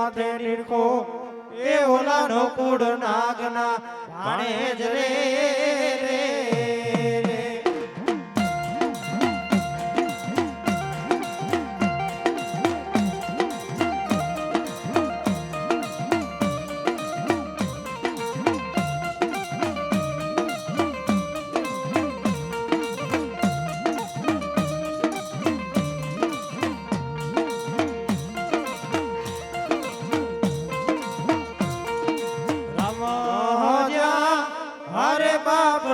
માથે નીરખો એ ઓલાનો કુડ નાગના ભાણે જ રે રે રે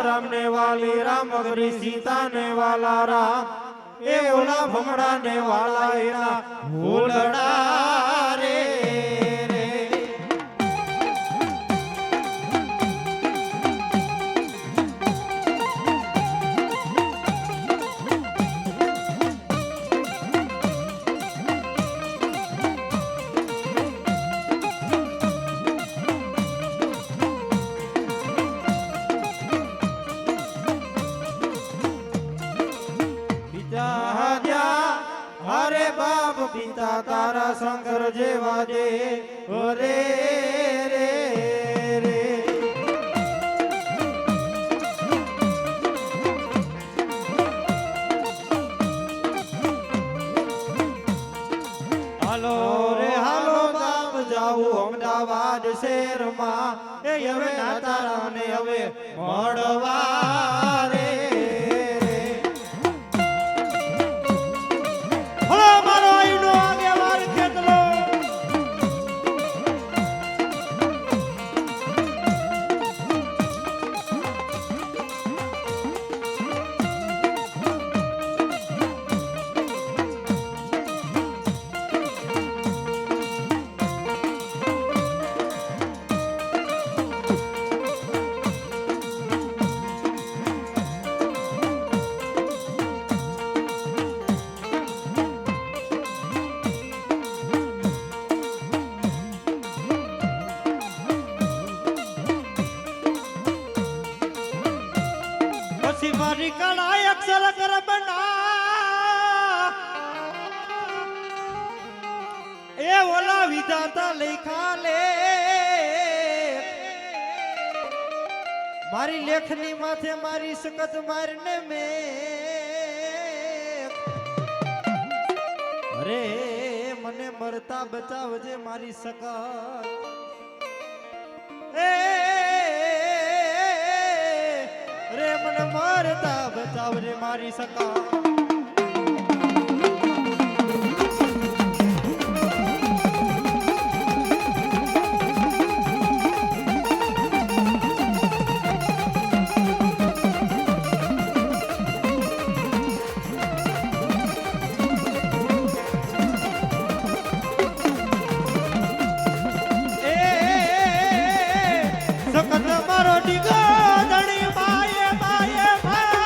राम ने वाली राम अगरी सीता ने वाला राम ए ओला भमड़ा ने वाला एना भूलड़ा रे रे हरे बाप पिता तारा शंकर जेवा दे रे रे रे हालो रे हालो बाप जाऊ अमदावाद शहर मा ए हवे ना तारा ने हवे मड़वा रे मारी कड़ाई अक्षर कर बना ए ओला विधाता लिखा ले मारी लेखनी माथे मारी सकत मारने में अरे मने मरता बचावजे मारी सकत रे मन मारता बचाव रे मारी सका सकत मारो डिगा धनी माये माये माये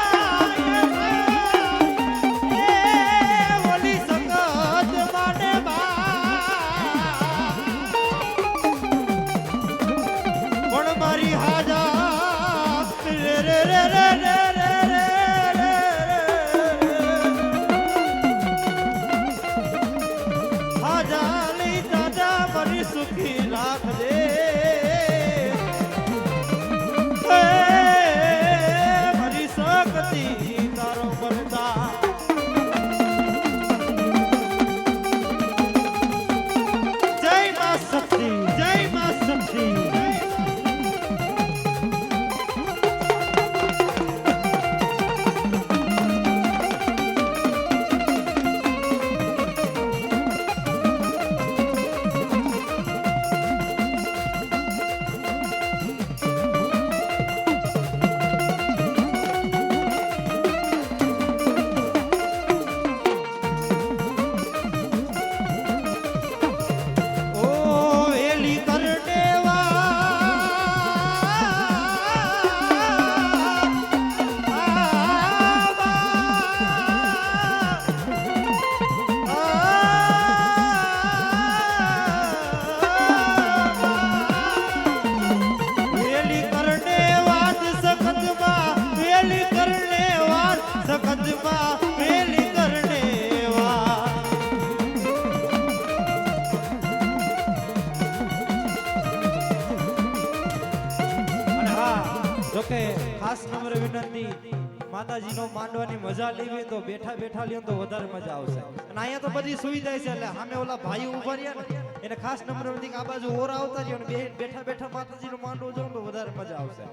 જોકે ખાસ નમ્ર વિનંતી, માતાજીનો માંડવાની મજા લેવી તો બેઠા બેઠા લ્યો તો વધારે મજા આવશે. અને અહીંયા તો બધી સુવિધા છે, એટલે સામે ઓલા ભાઈ ઉભા રહ્યા ને એને ખાસ નમ્ર વિનંતી કે આ બાજુ ઓરા આવતા રહ્યો ને બેઠા બેઠા માતાજીનો માંડવો જોઉં તો વધારે મજા આવશે.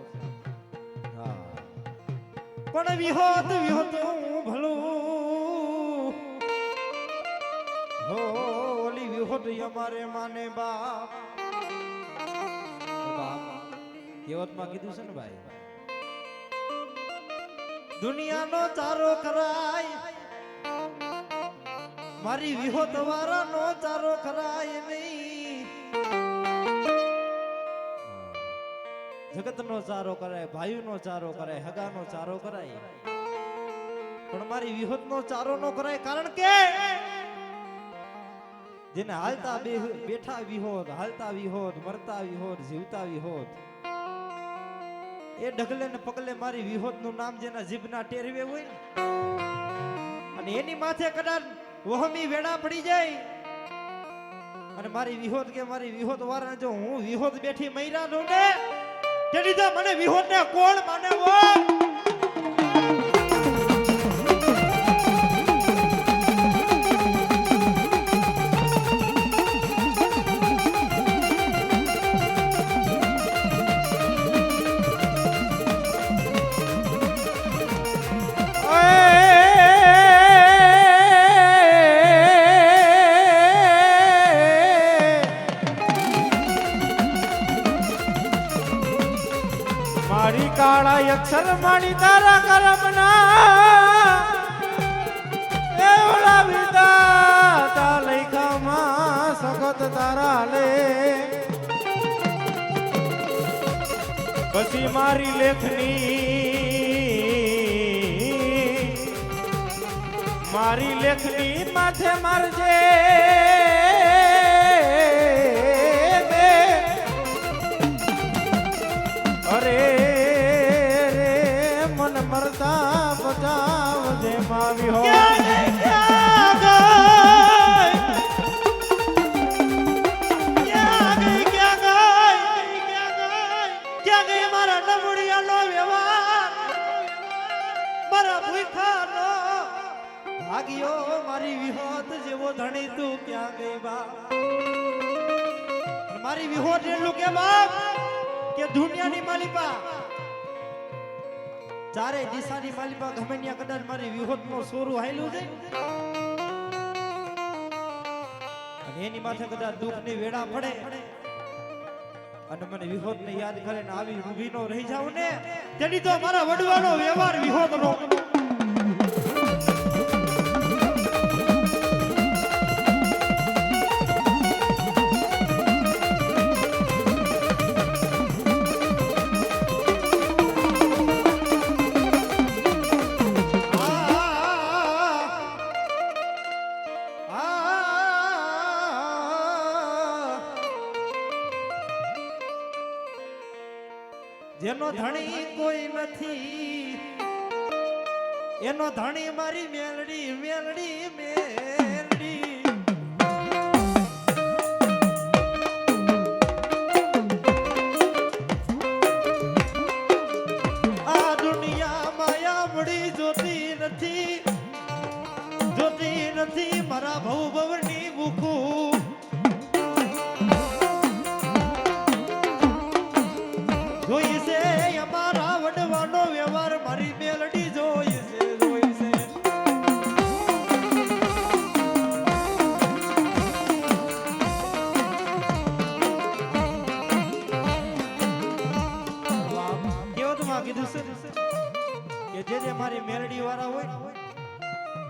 હા પણ વિહોત વિહોત ભલું હો ઓલી વિહોત અમારે માને બાપ કેવતમાં કીધું છે ને ભાઈ, દુનિયાનો ચારો કરાય મારી વિહોત વાળાનો ચારો કરાય નહીં. જગતનો ચારો કરાય, ભાઈનો ચારો કરાય, હગાનો ચારો કરાય, પણ મારી વિહોતનો ચારો ન કરાય. કારણ કે જેને હાલતા બેઠા વિહોત, હાલતા વિહોત, મરતા વિહોત, જીવતા વિહોત, એ ઢગલે ને પગલે મારી વિહોત નું નામ જેના જીભના ટેરવે હોય ને, અને એની માથે કદાચ વહમી વેડા પડી જાય અને મારી વિહોત કે મારી વિહોત વાળા જો હું વિહોત બેઠી મૈરા દઉં ને તેની તો મને વિહોત ને કોણ માને હો. મારી કાળા અક્ષર મારી તારા કરમના એ ઓલા વિધાતા લખામાં સખત તારા લે. પછી મારી લેખની માથે મારજે અરે રે મન મરતા બચાવજે માવી હો. મારા ડબડિયાનો વ્યવહાર, મારા ભૂખાનો ભાગ્યો, મારી વિહોત જેવો ધણી તું ક્યાં ગઈ બા. મારી વિહોત એટલું કે બાપ કે દુનિયાની માલિપા, ચારે દિશાની માલિપા ગમે ત્યાં કદાચ મારી વિહોતનો સોરું હાયલું છે અને એની માથે કદાચ દુઃખની વેડા પડે અને મને વિહોતને યાદ કરે ને આવી ઊભી નો રહી જાવ ને તેની તો મારા વડવાનો વ્યવહાર વિહોતનો. જેનો ધણી કોઈ નથી એનો ધણી મારી મેલડી મેલડી મેલડી. આ દુનિયા માયા મળી જોતી નથી મારા ભવ ભવની ભૂખું. જોઈ છે અમારા વડવાનો વ્યવહાર મારી મેલડી જોઈ છે. કેવતમાં કીધું છે કે જે મારી મેલડી વાળા હોય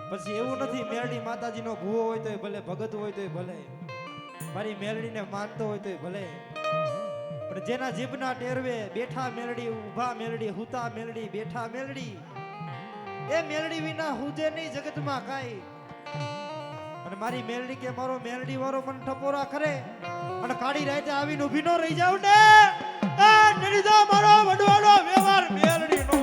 પછી એવું નથી મેલડી માતાજીનો ભૂવો હોય તોય ભલે, ભગત હોય તોય ભલે, મારી મેલડીને માનતો હોય તોય ભલે, પણ જેના જીભના ટેરવે બેઠા મેલડી, ઊભા મેલડી, હુતા મેલડી, બેઠા મેલડી, એ મેલડી વિના હુજે નહીં જગતમાં કાઈ. અને મારી મેલડી કે મારો મેલડી વાળો મને ટપોરા કરે અને કાળી રાતે આવીને ઊભી નો રહી જાવ ને એ નડીદો મારો વડવાનો વ્યવહાર મેલડી નો.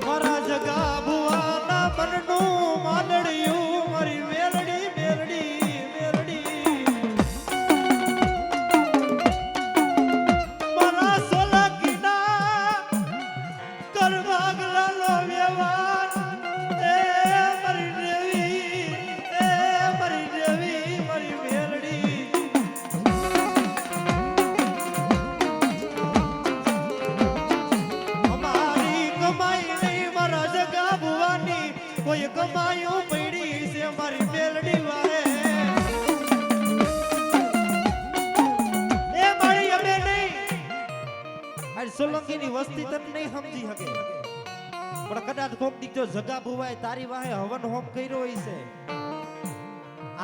મારા જગા ભુવા મારી સોલંકીની વસ્તી તને નહીં સમજી શકે, પણ કદાચ કોક દી જો જગા ભુવાય તારી વાહે હવન હોમ કર્યો હોય છે,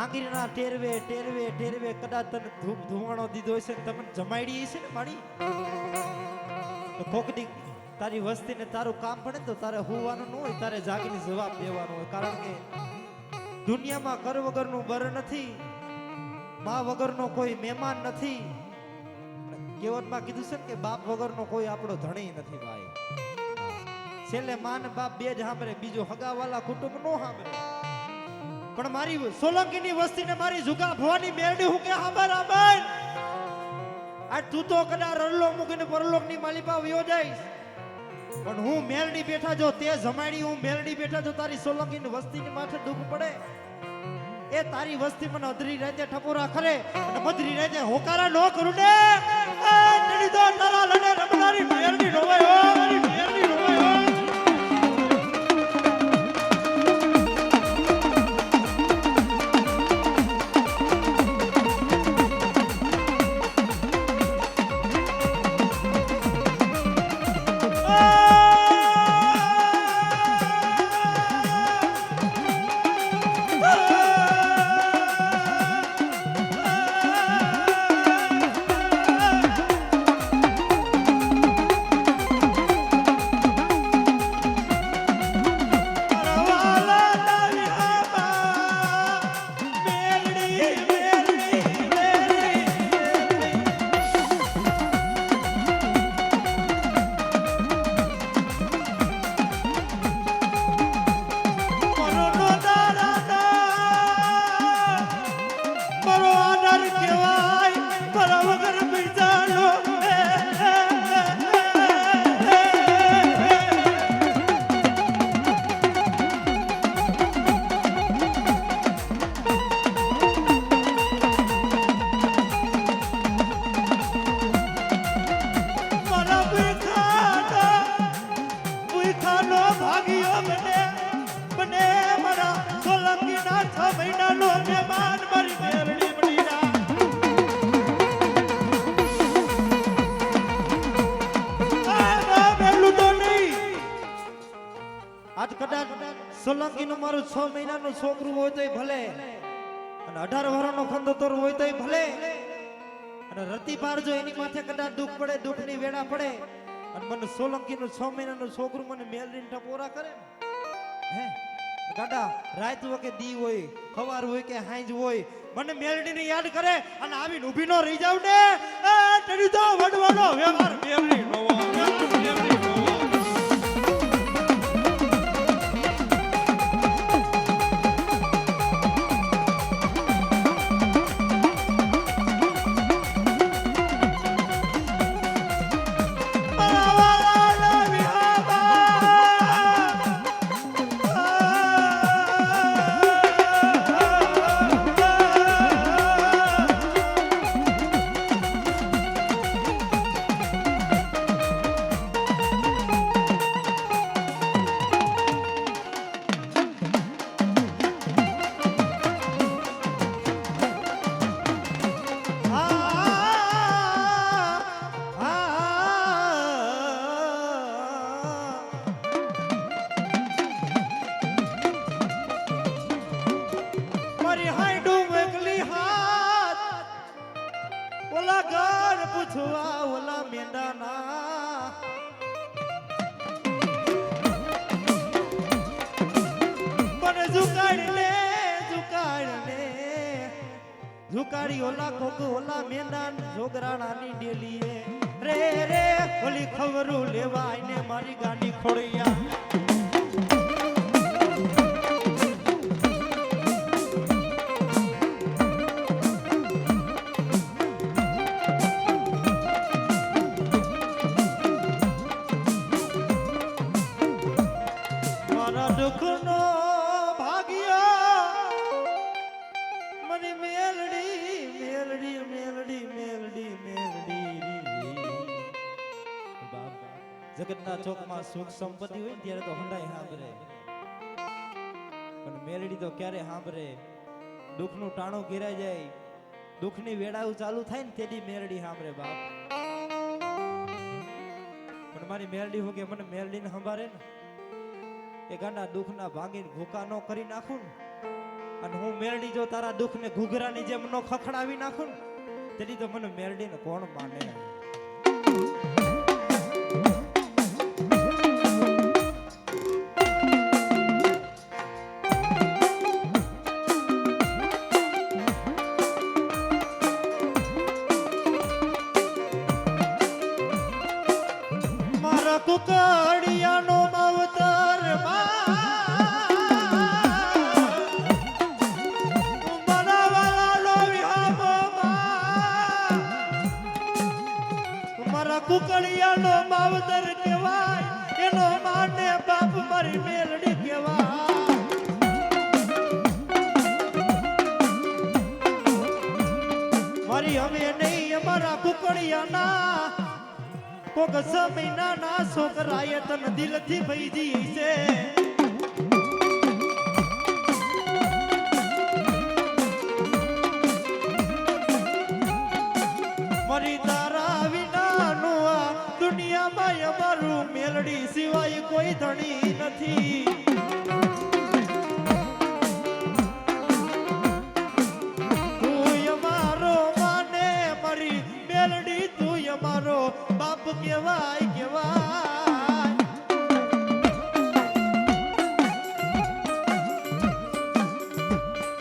આંગળીના ટેરવે ટેરવે ટેરવે કદાચ તને ધૂપ ધુવાણો દીધો હશે, તમને જમાડી હશે ને મારી, તો કોક દી તારી વસ્તીને તારું કામ પડે તો તારે હોવાનું ન હોય, તારે જાગીને જવાબ દેવાનો હોય. કારણ કે દુનિયામાં કર વગરનું બર નથી, મા વગરનો કોઈ મહેમાન નથી. કહેવતમાં કીધું છે કે બાપ વગરનો કોઈ આપણો ધણી નથી ભાઈ. છેલ્લે માં ને બાપ બે જ સાંભળે, બીજું હગાવાલા કુટુંબ નો સાંભળે. પણ મારી સોલંકીની વસ્તીને મારી જુગા ભવાની મેરડી હું કે હાબર હાબર આ તું તો કદાચ રલ્લો મૂકીને પરલોકની માલિપા વયો જઈશ, પણ હું મેરડી બેઠા જો તે જમાડી, હું મેરડી બેઠા જો તારી સોલંકીની વસ્તીની માથે દુઃખ પડે, એ તારી વસ્તી મને અધરી રાતે ઠપોરા કરે અને મધરી રાતે હોકારા ન કરું ને, એ તડી તો તારા લડે રમનારી મેરડી રોવાય હો, મારી મેરડી રોવાય હો. સોલંકીનું મારું 6 મહિનાનું છોકરું હોય તોય ભલે, અને 18 વર્ષનો ખંડોતર હોય તોય ભલે, અને રતી પાર જો એની માથે કદાચ દુઃખ પડે, દુઃખની વેળા પડે, અને મને સોલંકીનું 6 મહિનાનું છોકરું મને મેલરીને ટપોરા કરે હે ગાડા, રાત હોય કે દી હોય, સવાર હોય કે હાંજ હોય, મને મેલડીને યાદ કરે અને આવીને ઊભી નો રહી જાવ ને, એ તડી તો વડવાનો વ્યવહાર મેલડી નો મેલડી નો. ઝુકાડી ઓલા કોક ઓલા મેદાન જોગરાણાની ડેલીએ રે રે ઓલી ખબરું લેવા આઈને મારી ગાડી ખોળિયા. મારા દુઃખનો જગતના ચોકમાં સુખ સંપત્તિ હોય ત્યારે તો હંડાઈ સાંભળે, પણ મેલડી તો ક્યારે સાંભળે? દુઃખનું ટાણું ઘેરાઈ જાય, દુઃખની વેળાઓ ચાલુ થાય ને તેથી મેલડી સાંભળે બાપ. મારી મેલડી હોય કે મને મેલડીને સંભાળે ને એ ગાંડા દુઃખના ભાંગીને ભૂકા નો કરી નાખું ને અને હું મેલડી જો તારા દુઃખને ઘૂઘરાની જેમ નો ખખડાવી નાખું ને તેથી તો મને મેલડીને કોણ માને. કુકડિયાનો માવતર મારા કુકડિયાનો માવતર કહેવાય એનો માને બાપ મારી મેલડી કહેવાય. મારી અમે નહીં અમારા કુકડિયાના કોક સમયના ના છોકરાએ તન દિલથી ભઈજી છે. મરી તારા વિનાનું આ દુનિયામાં અમારું મેલડી સિવાય કોઈ ધણી નથી. તું અમારો માને મારી મેલડી તું અમારો બાપ કેવાય કેવાય.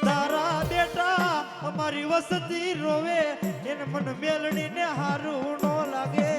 તારા બેટા અમારી વસતી રોવે એને મન મેલડી ને હારું નો લાગે.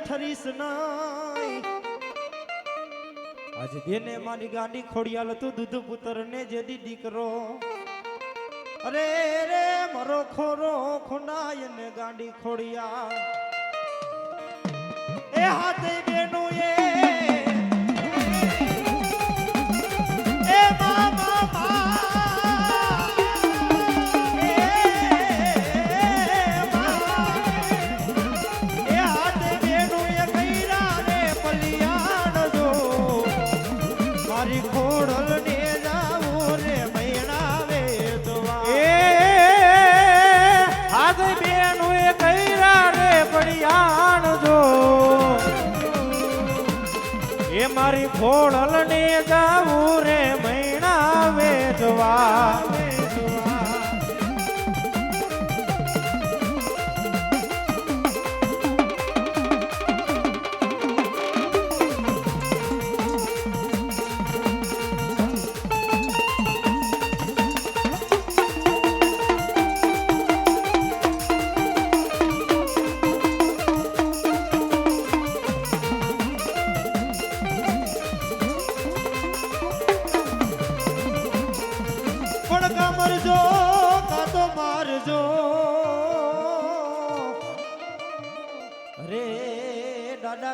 ઠરીસ નહીં આજે દેને મારી ગાંડી ખોડિયાલ તું દૂધ પુત્ર ને જેદી દીકરો અરે રે મરો ખોરો ખુનાય ને ગાંડી ખોડિયાલ એ હાથે બેનું એ મામા મારી ખોડલ ને જાવું રે મૈણા વેચવા.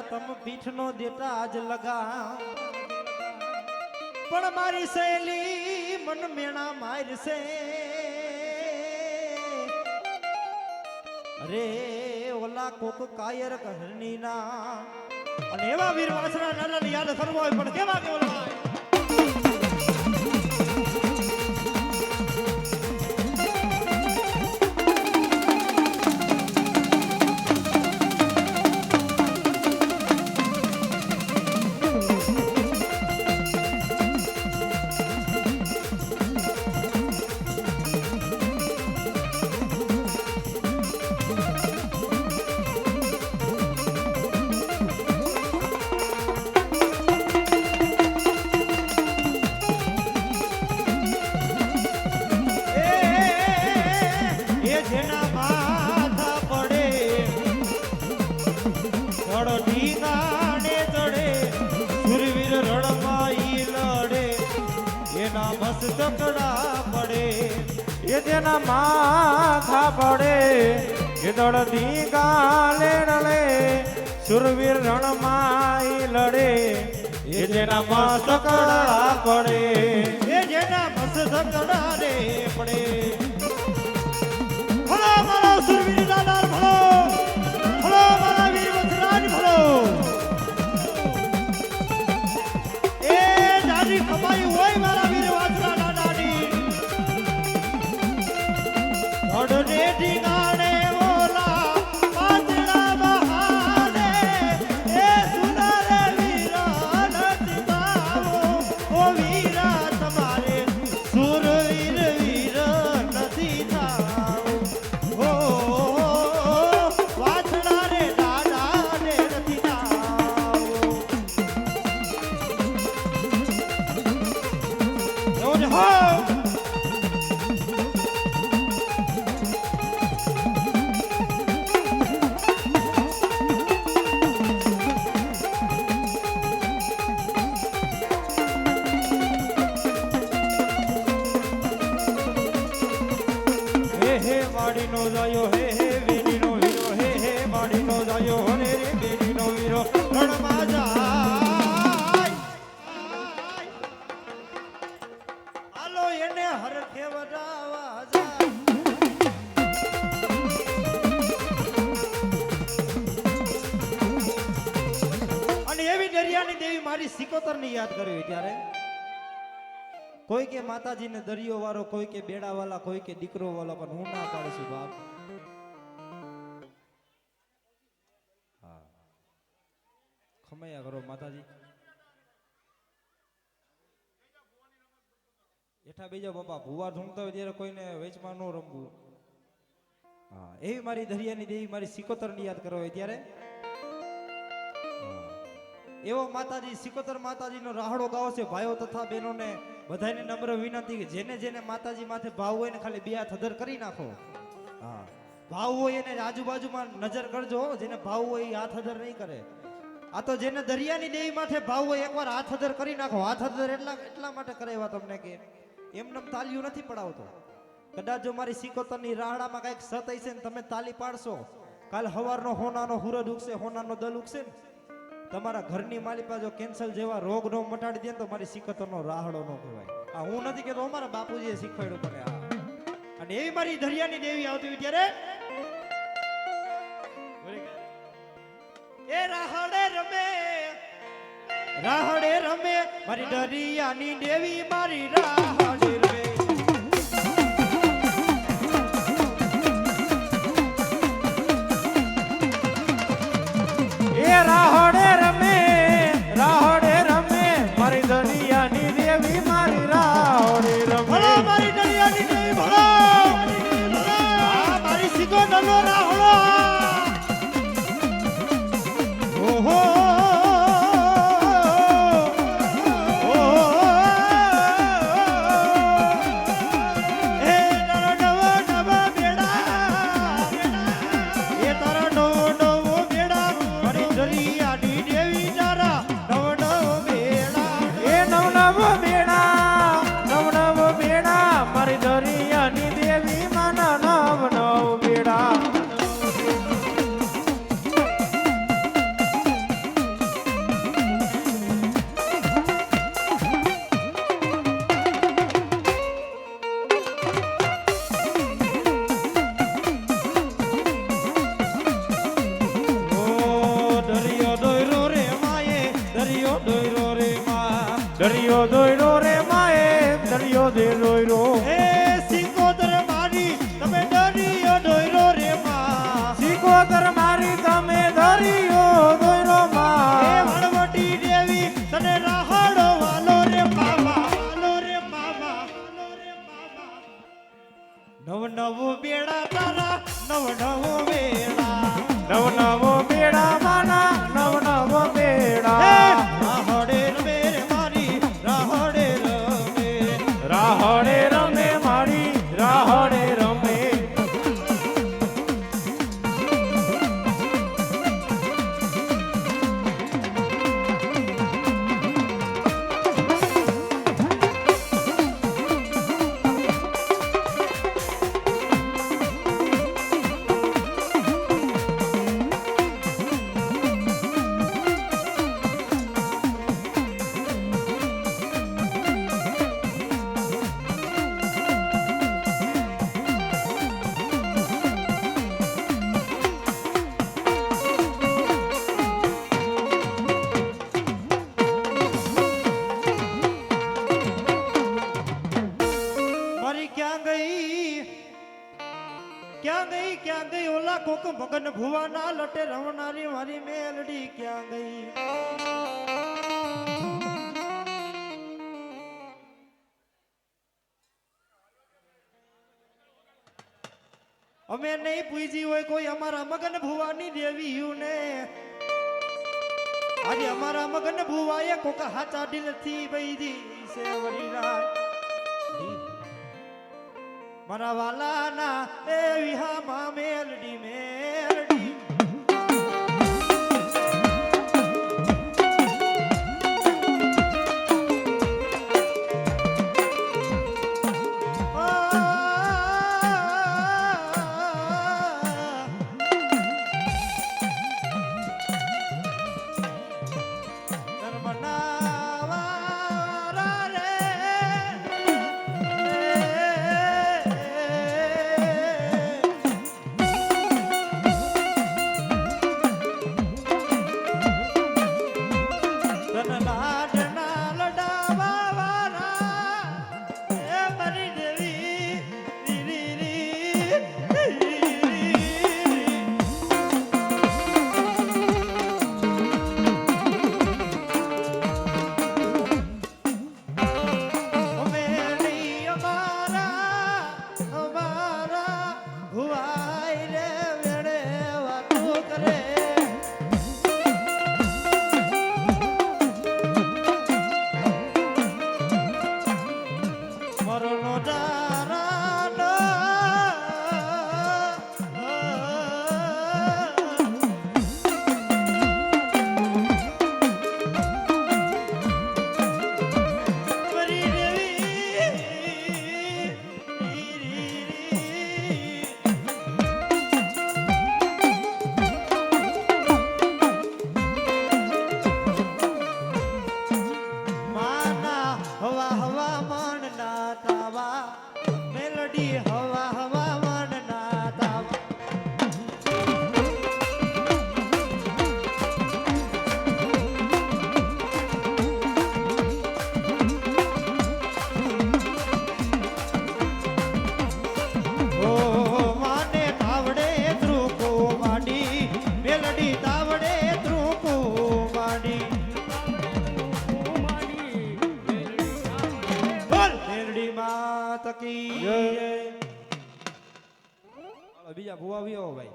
તમ પીઠ નો દેતા આજ લગા પણ મારી સહેલી મન મેણા મારશે. અરે ઓલા કોક કાયર કહરની ના અને એવા વીર વાસણા નાના યાદ કરવો હોય પણ કેવા કે ઓલા જેના માથા પડે ગીદડથી ગાલે ડલે સુરવીર રણમાં લડે એ જેના મસ્તકડા પડે એ જેના મસ્તકડા રે પડે ભલો મારો સુરવીર દાદા ભલો ભલો મારા વીર વસરાજ ભલો એ દાદી કમાઈ હોય મારા વીર વસરા દાદાની અડને ઢીંગાણે ઓલા પાંદડા બહારે એ સુનારે વીરા નથી ગાવો ઓ વીરા તમારે સુરવીર વીર નથી થાવો ઓ વાછડા રે દાદા રે નથી થાવો જોજ હો હે માડીનો જાયો હે વેડીનો વીરો હે માડીનો જાયો રે રે વેડીનો વીરો રણમાં જાય હાલો એને હરખે વડાવા જાય અને એવી દરિયાની દેવી મારી સિકોતરની યાદ કરવી ત્યારે કોઈ કે માતાજીને દરિયો વાળો કોઈ કે બેડા વાળા કોઈ કે દીકરો વાળો પણ હું ના પાડું છું બાપ હા ખમૈયા કરો માતાજી એઠા બીજા બાપા ભુવા ઢૂંઢતા હોય ત્યારે કોઈને વેચમાં ન રમવું હા એવી મારી દરિયાની દેવી મારી સિકોતરની યાદ કરવા હોય ત્યારે એવો માતાજી સિકોતર માતાજીનો રાહડો ગાવો છે ભાઈઓ તથા બહેનોને બધાને નમ્ર વિનંતી કે જેને જેને માતાજી માથે ભાવ હોય ને ખાલી બે હાથ હદર કરી નાખો હા ભાવ હોય એને આજુબાજુમાં નજર કરજો જેને ભાવ હોય એ હાથ હદર નહીં કરે આ તો જેને દરિયાની દેવી માથે ભાવ હોય એકવાર હાથ હદર કરી નાખો હાથ હદર એટલા માટે કરે એવા તમને કે એમને તાલીઓ નથી પડાવતો કદાચ જો મારી સિકોતરની રાહડામાં કઈક સત હશે ને તમે તાલી પાડશો કાલ હવારનો હોનાનો હુરદ ઉગશે હોનાનો દલ ઉગશે ને તમારા ઘરની માલિકા જો કેન્સર જેવા રોગ નો મટાડી દે તો મારી સિકતરનો રાહડો નો કહેવાય આ હું નથી કેતો અમારા બાપુજીએ શીખવાડ્યું મને આ અને એવી મારી દરિયાની દેવી આવતી હોય ત્યારે એ રાહડે રમે મારી દરિયાની દેવી મારી રાહડે રમે એ રાહડે રમે મારી દરિયાની દેવી મારી રાહડે ભલો રમે મારી દરિયાની દેવી ભલો મારી સિકોતરનો રાહડો ઓહો મારી દરિયાની દેવી માના નવ નવ બેડા ક્યાં ગઈ ઓલા કોક મગન ભુવાના લટે રવનારી મારી મેલડી ક્યાં ગઈ? અમે નહીં પૂજી હોય કોઈ અમારા મગન ભુવાની દેવીયું ને આજે અમારા મગન ભુવાએ કોક હાચા દિલથી બૈજી છે વરીરા મારા વાલાના એ વિહામાં મેલડી મેલડી બીજા ભુવા આવ્યો ભાઈ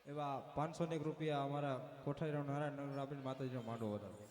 એવા 501 રૂપિયા અમારા કોઠારી નારાયણ આપીને માતાજીનો માંડવો વધારો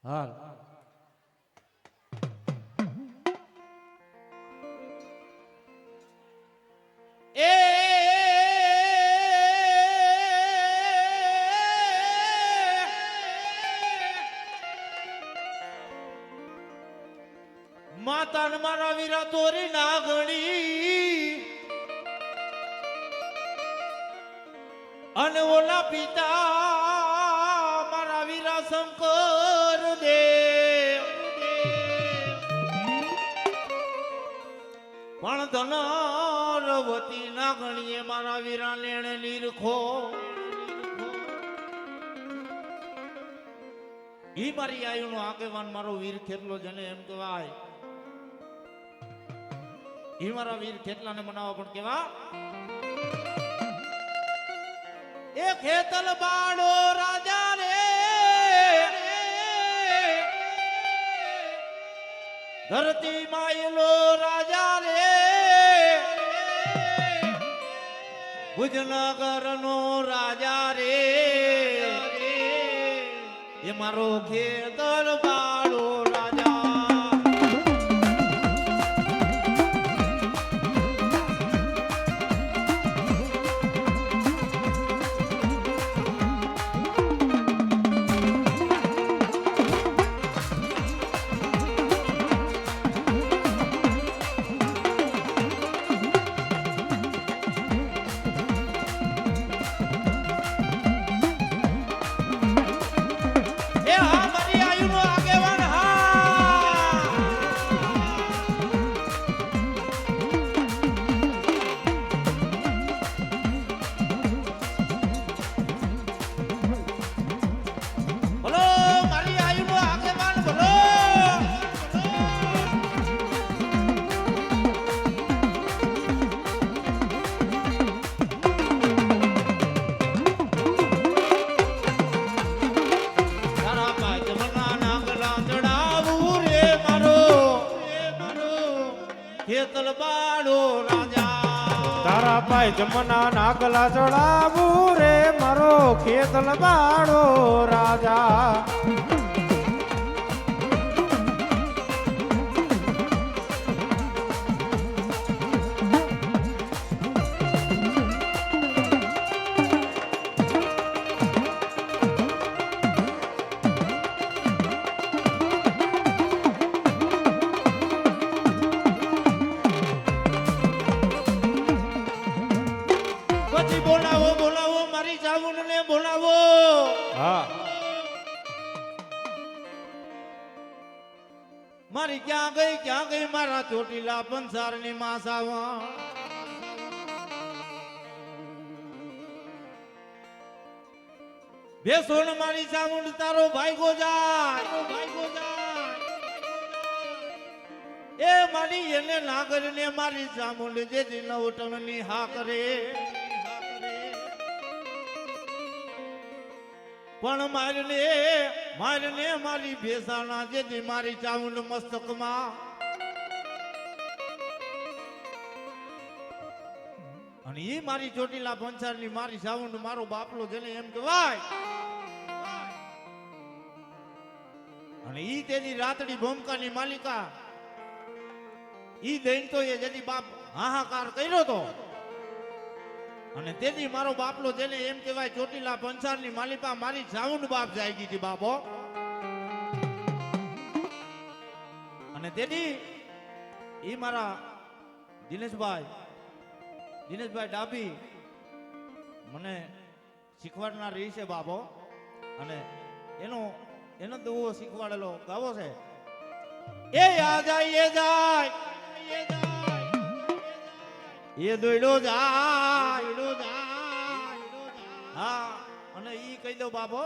હાલ માતા ને મારા વીરા તોરી ના ગણી અને ઓલા પિતા મારા વીરા શંકર દેવ પણ ધનરવતી ના ગણીએ મારા વીરા લેણે નીરખો ઈ મારી આયુનો આગેવાન મારો વીર ખેતલો જેને એમ કહેવાય ઈ મારા વીર ખેતલાને મનાવવા પણ કેવા એ ખેતલ બાળો રાજા રે ધરતી માયલો રાજા રે ભુજનગર નો રાજા રે એ મારો ખેતર બાળો રાજા એ હા મારી આયુનો આગેવાન હા બોલો મારી આયુનો આગેવાન બોલો તારા પાજમના નાગલા ચડાવું રે મારો ખેતલ બાળો રાજા તારા પાય જમના નાગલા ચડાવું રે મારો ખેતલ બાળો રાજા પછી બોલાવો બોલાવો મારી ચાવુંડને બોલાવો હા મારી ક્યાં ગઈ મારા ચોટીલા પંસારની માસાવા બેસો ને મારી ચામુંડ તારો ભાઈગો જાય એ મારી એને નાગર ને મારી ચામુંડ જેથી નવટણ ની હા કરે પણ મારને મારી ભેસાના જેથી મારી ચામુંડ મસ્તકમાં અને ઈ મારી ચોટીલા પંચારની મારી ચામુંડ મારો બાપલો જેને એમ કહેવાય અને ઈ તેની રાતડી ભૂમકાની માલિકા ઈ દઈને તો એ જેથી બાપ હાહાકાર કર્યો તો અને તેથી મારો બાપલો જેને એમ કહેવાય ચોટીલા પંચારની માલિકા મારી ચામુંડ બાપ જાય ગઈ હતી બાપો અને તેથી ઈ મારા દિનેશભાઈ ડાબી મને શીખવાડનાર રહી છે બાપો અને એનો દુઓ શીખવાડેલો ગાવો છે એ આ જાય એ દોડ્યો જાય હા અને ઈ કહી દો બાપો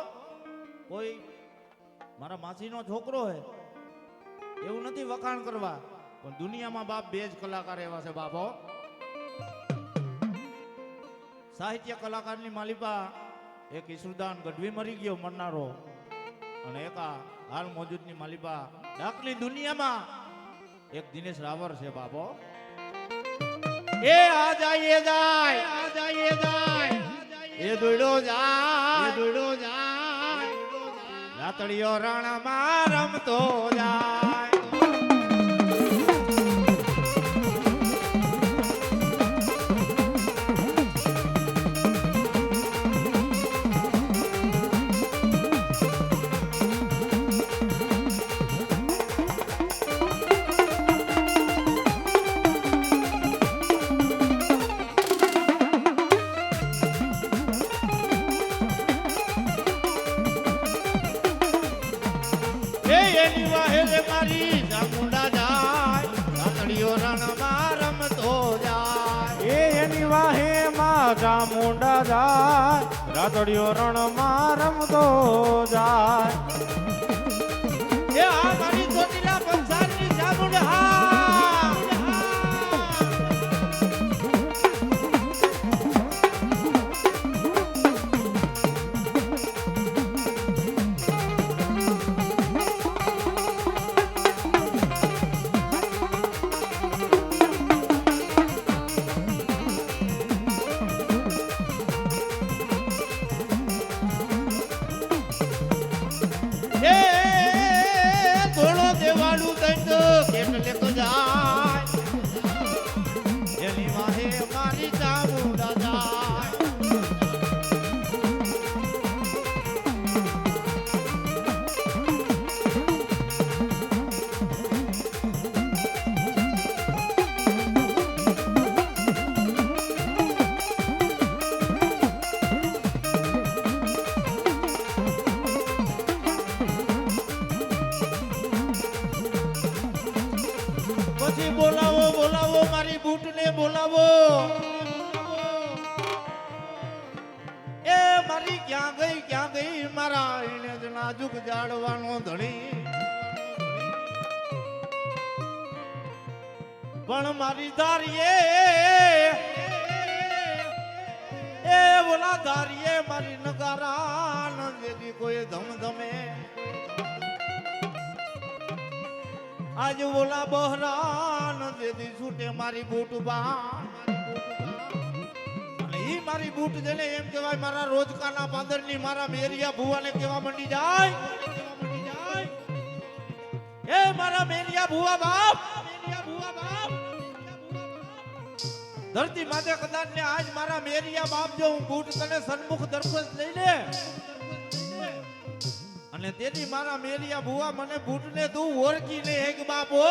કોઈ મારા માસીનો છોકરો હે એવું નથી વખાણ કરવા પણ દુનિયામાં બાપ બે જ કલાકાર એવા છે બાપો સાહિત્ય કલાકારની માલિકા એક ઈસુદાન ગઢવી મરી ગયો મરનારો અને એક આ હાલ મોજૂદની માલિકા ડાકની દુનિયામાં એક દિનેશ રાવર છે બાપો એ આ જાય એ દોડ્યો જાય રાતડીયો રણમાં રમતો જાય એ એની વાહે રે મારી ચામુંડા જાય રાતડીઓ રણમાં રમતો જાય એ એની વાહે માં ચામુંડા જાય રાતડિયો રણમાં રમતો જાય એ આ મારી ચોટીલા પંચાયતની ચામુંડા હા એ થોડો દેવાળું દંડ કેટલે તો જાય એની વાહે મારી ચામુંડા જાય પછી બોલાવો બોલાવો મારી બૂટને બોલાવો એ મારી ક્યાં ગઈ મારા એને જ નાજુક જાડવાનો ધણી પણ મારી ધારીએ એ બોલા ધારીએ મારી નગારા ન જેથી કોઈ ધમધમે આજ ઓલા બહરાન જેદી છૂટે મારી બૂટ બાણ અને ઈ મારી બૂટ જેને એમ કહેવાય મારા રોજકાના પાંદરની મારા મેરિયા ભુવાને કેવા મંડી જાય એ મારા મેરિયા ભુવા બાપ ધરતી માથે કદાચ ને આજ મારા મેરિયા બાપ જો હું બૂટ તને સન્મુખ દરખોસ્ત લઈ લે અને તેથી મારા મેલિયા ભુવા મને બૂટને તું ઓળખી લે એક બાપો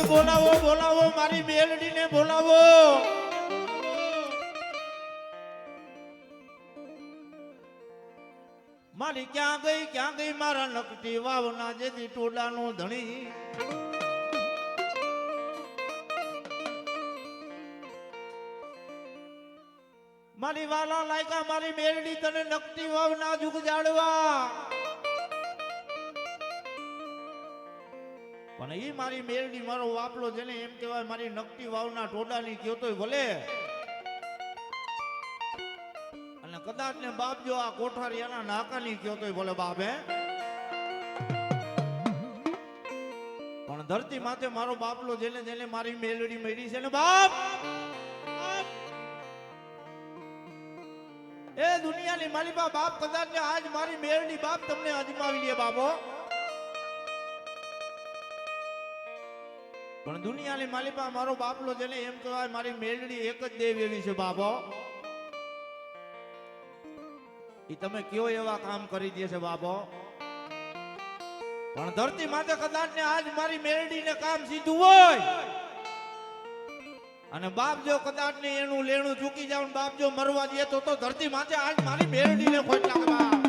બોલાવો બોલાવો મારી મેલડીને બોલાવો મારી ક્યાં ગઈ મારા નકટી વાવના જેથી ટોડાનો ધણી મારી વાલા લાયકા મારી મેલડી તને નકટી વાવના જુગ જાડવા પણ ઈ મારી મેલડી મારો વાપલો જેને એમ કહેવાય મારી નકટી વાવના ટોડાની કયો તોય ભલે અને કદાચ ને બાપ જો આ કોઠારિયાના નાકાની કયો તોય ભલે બાપ હે પણ ધરતી માથે મારો બાપલો જેને જેને મારી મેલડી મળી છે ને બાપ એ દુનિયાની માલિકા બાપ કદાચ ને આજ મારી મેલડી બાપ તમને અજમાવી લે બાપો પણ દુનિયાની માલિકા મારો બાપલો જેને એમ કહેવાય મારી મેલડી એક જ દેવ એવી છે બાપો એ તમે કયો એવા કામ કરી દે છે બાપો. પણ ધરતી માથે કદાચ ને આજ મારી મેરડીને કામ સીધું હોય અને બાપ જો કદાચ ને એનું લેણું ચૂકી જાવ ને બાપ જો મરવા દે તો ધરતી માથે આજ મારી મેરડીને ખોટ લાગે બાપ.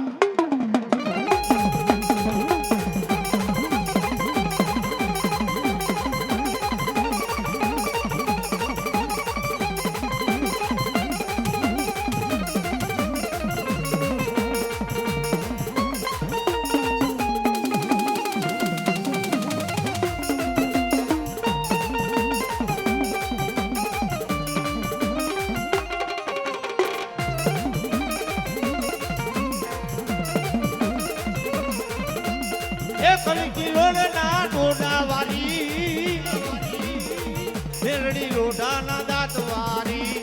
કલકી લોઢના ડોડા વારી મેરડી લોઢાના દાંત વારી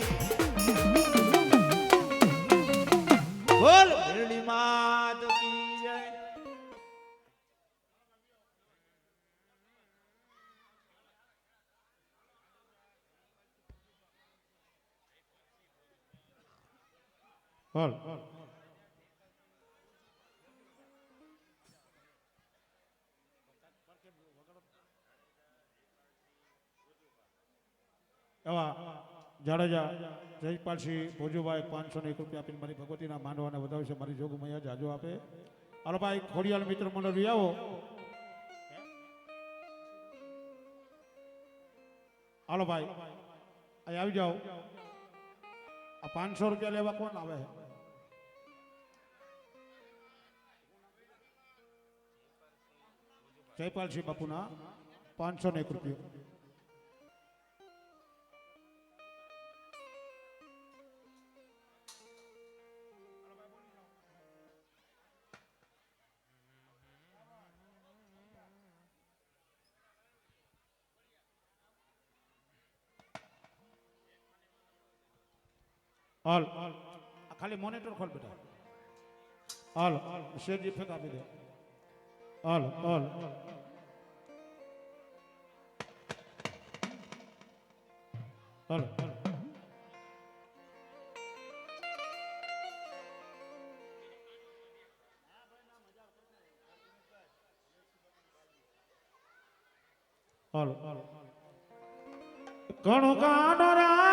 બોલ મેરડી માત કી જય. હાલ એવા જાડેજા જયપાલસિંહ ભોજુભાઈ 501 રૂપિયા આપીને મારી ભગવતીના માંડવાને વધાવ્યું છે. મારી જોગ મૈયા જાજો આપે. હાલો ભાઈ ખોડિયાલ મિત્ર મંડળ આવો. હાલો ભાઈ અહીં આવી જાઓ. આ 500 રૂપિયા લેવા કોણ આવે? જયપાલસિંહ બાપુના 501 રૂપિયા. હાલ ખાલી મોનિટર ખોલ બેટા. હાલ શેરજી ફેંક આપી દે. હાલ હાલ હાલ હાલ કણુ કાનો રા